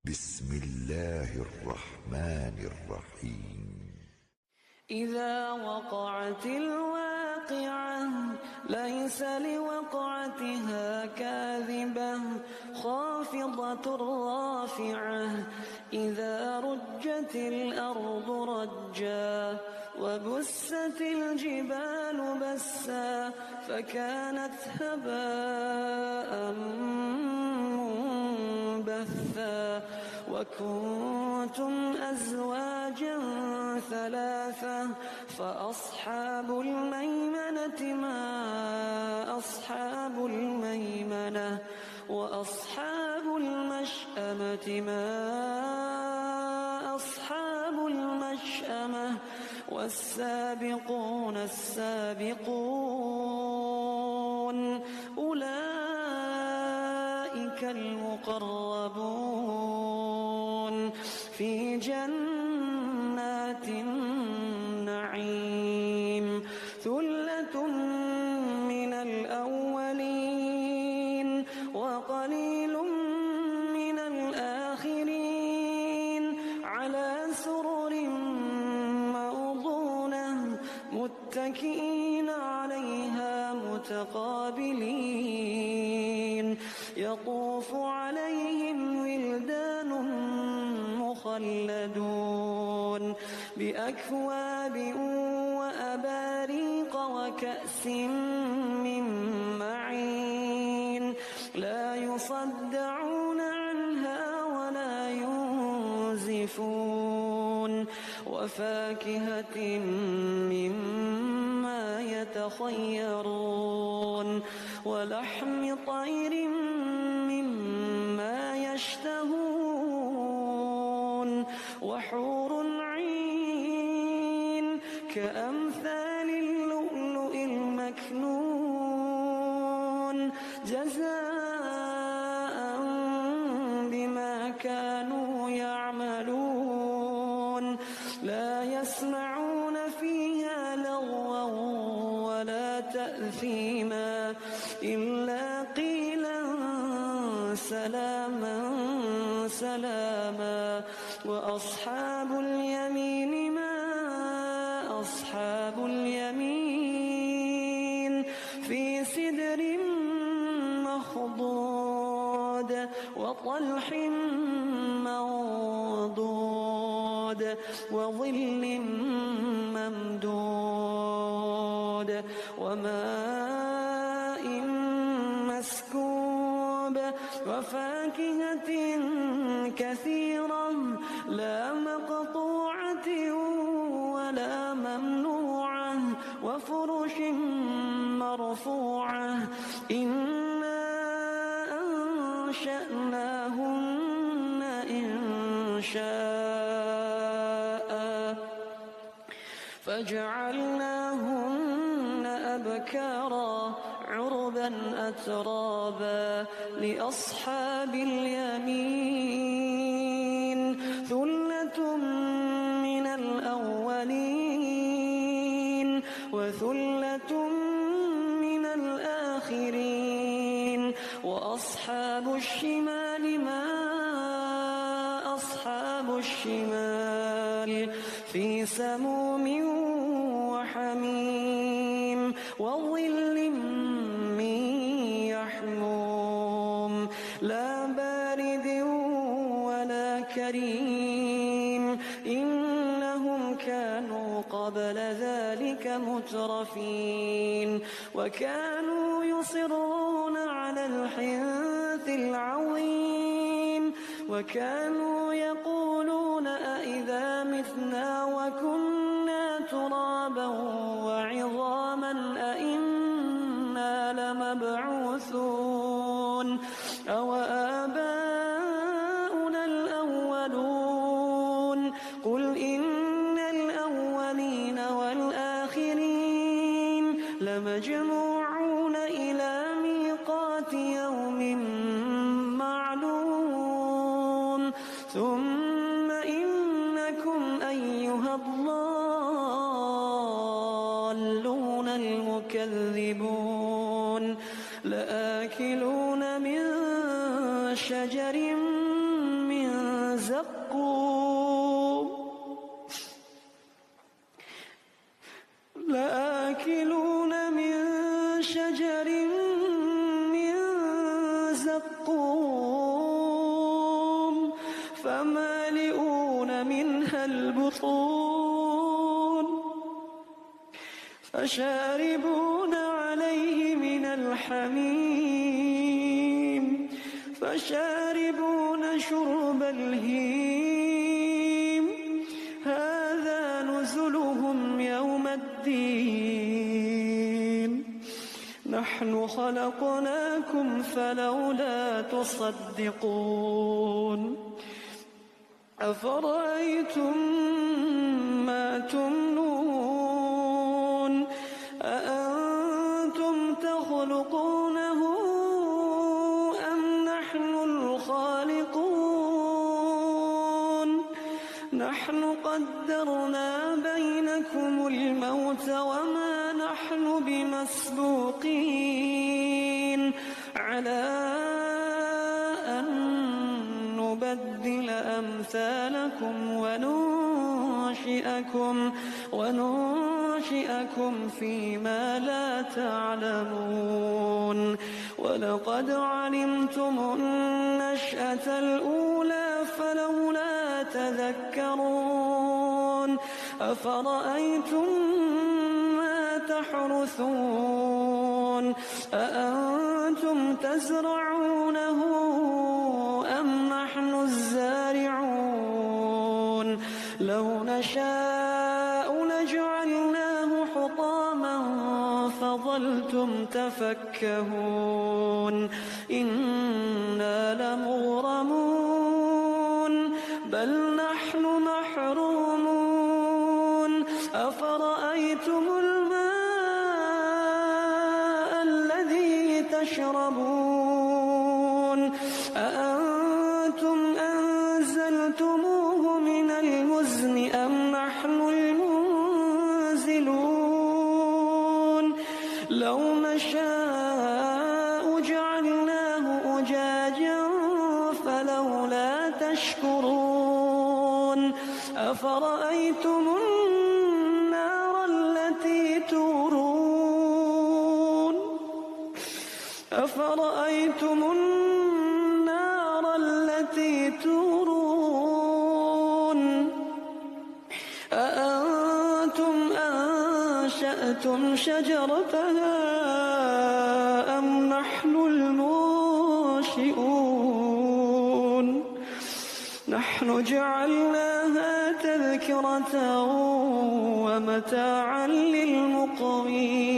بسم الله الرحمن الرحيم. إذا وقعت الواقعة ليس لوقعتها كاذبة خافضة رافعة إذا رجت الأرض رجا وبست الجبال بسا فكانت هباء منبثا وكنتم أزواجا ثلاثة فأصحاب الميمنة ما أصحاب الميمنة وأصحاب المشأمة ما أصحاب المشأمة والسابقون السابقون أولئك المقربون في جنات النعيم ثلة من الأولين وقليل من الآخرين على سرر موضونة متكئين عليها متقابلين يطوف عليهم ولدان مخلدون بأكواب وأباريق وكأس من معين لا يصدعون عنها ولا ينزفون وفاكهة مما يتخيرون ولحم طير مما يشتهون وحور عين كأمثال اللؤلؤ المكنون جزاء بما كانوا يعملون لا يسمعون فيها لغوا ولا تأثيما إلا قيلا سلاما سلاما وأصحاب اليمين ما أصحاب اليمين في سدر مخضود وطلح منضود وظل ممدود وماء مسكوب وفاكهة كثيرة لا مقطوعة ولا ممنوعة وفرش مرفوعة إنا أنشأناهن إنشاء فجعلناهن أبكارا عربا أترابا لأصحاب اليمين ثلة من الأولين وثلة من الآخرين وأصحاب الشمال ما أصحاب الشمال في سموم وحميم وظل من يحموم لا بارد ولا كريم إنهم كانوا قبل ذلك مترفين وكانوا يصرون على الحنث العظيم وكانوا يقولون أئذا متنا وكنا ترابا وعظاما أئنا لمبعوثون أو آباؤنا الأولون قل إن الأولين والآخرين لمجموعون إلى ميقات يوم معلوم ثم إنكم أيها الضالون المكذبون لآكلون من شجر من زقوم لآكلون من شجر من زقوم فمالئون منها البطون فشاربون عليه من الحميم فشاربون شرب الهيم هذا نزلهم يوم الدين نحن خلقناكم فلولا تصدقون أفرأيتم ما تمنون أأنتم تخلقونه أم نحن الخالقون نحن قدرنا بينكم الموت وما نحن بمسبوقين على أن نبدل أمثالكم وننشئكم فيما لا تعلمون ولقد علمتم النشأة الأولى فلولا تذكرون أفرأيتم ما تحرثون أأنتم تزرعونه أم نحن الزارعون لو نشاء لجعلناه حطاما فظلتم تفكهون إنا لمغرمون بل نحن محرومون أفرأيتم الماء الذي تشربون أأنتم أنزلتموه من المزن أم نحن المنزلون لو نشاء جعلناه أجاجا فلولا تشكرون أفرأيتم النار التي تورون أفرأيتم النار التي تورون أأنتم أنشأتم شجرتها أم نحن المنشئون نحن جعلناها تذكرة ومتاعا للمقوين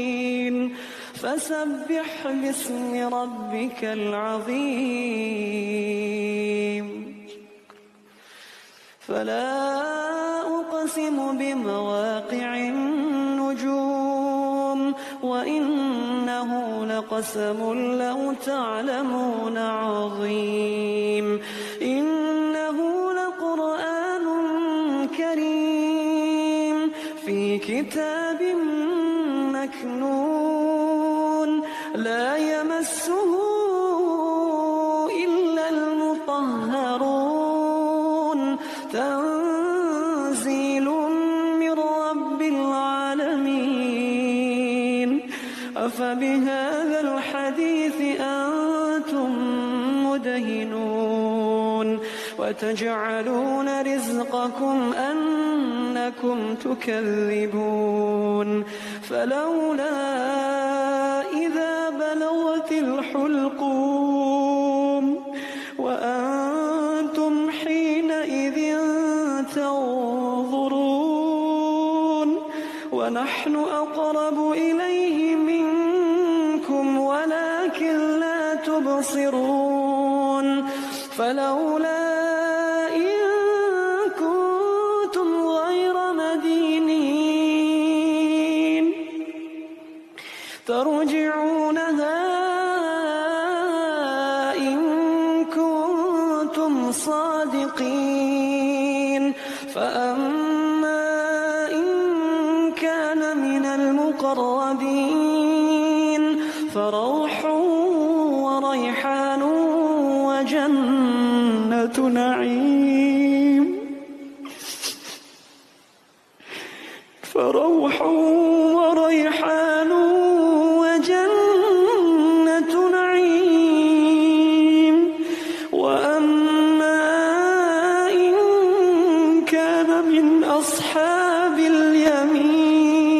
فسبح باسم ربك العظيم فلا أقسم بمواقع النجوم وإنه لقسم لو تعلمون عظيم إنه لقرآن كريم في كتاب مكنون لا يمسه إلا المطهرون تنزيل من رب العالمين أفبهذا الحديث أنتم مدهنون وتجعلون رزقكم أنكم تكذبون فلولا إذا بلغت الحلقوم وأنتم حينئذ تنظرون ونحن أقرب إليه منكم ولكن لا تبصرون فلولا إن كنتم غير مدينين ترجعونها إن كنتم صادقين فأما إن كان من المقربين فروح وريحان وجنة نعيم فروح وريحان وجنة نعيم. وأما إن كان من أصحاب اليمين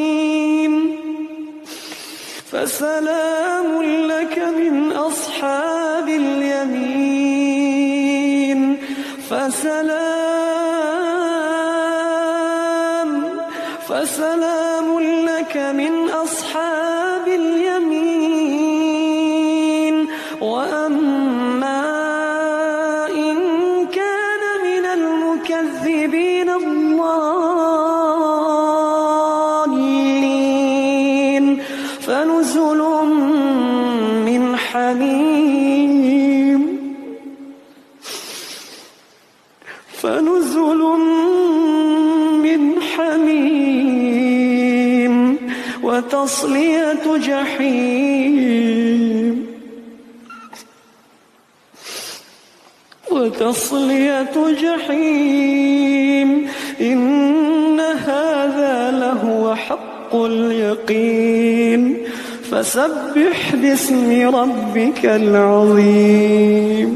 فسلام لك من أصحاب اليمين. فسلام لك من أصحاب اليمين. وأما إن كان من المكذبين الضالين فنزل من حميم وتصلية جحيم. إن هذا لهو حق اليقين. فسبح باسم ربك العظيم.